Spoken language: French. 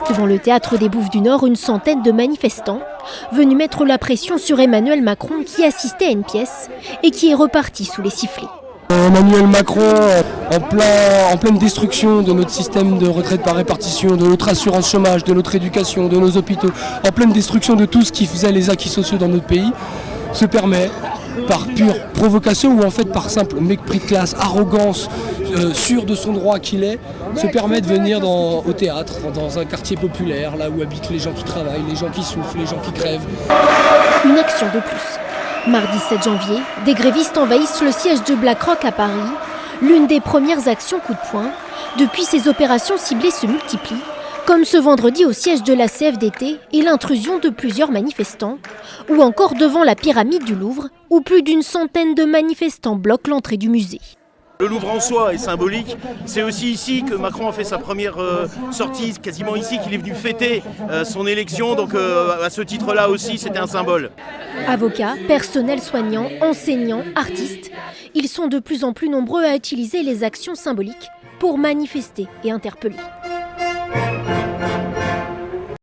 Devant le théâtre des Bouffes du Nord, une centaine de manifestants venus mettre la pression sur Emmanuel Macron qui assistait à une pièce et qui est reparti sous les sifflets. Emmanuel Macron en pleine destruction de notre système de retraite par répartition, de notre assurance chômage, de notre éducation, de nos hôpitaux, en pleine destruction de tout ce qui faisait les acquis sociaux dans notre pays, se permet, par pure provocation ou en fait par simple mépris de classe, arrogance, sûr de son droit qu'il est, se permet de venir au théâtre, dans un quartier populaire, là où habitent les gens qui travaillent, les gens qui souffrent, les gens qui crèvent. Une action de plus. Mardi 7 janvier, des grévistes envahissent le siège de BlackRock à Paris, l'une des premières actions coup de poing. Depuis, ces opérations ciblées se multiplient, comme ce vendredi au siège de la CFDT et l'intrusion de plusieurs manifestants, ou encore devant la pyramide du Louvre, où plus d'une centaine de manifestants bloquent l'entrée du musée. Le Louvre en soi est symbolique, c'est aussi ici que Macron a fait sa première sortie, quasiment ici qu'il est venu fêter son élection, donc à ce titre-là aussi c'était un symbole. Avocats, personnel soignant, enseignants, artistes, ils sont de plus en plus nombreux à utiliser les actions symboliques pour manifester et interpeller.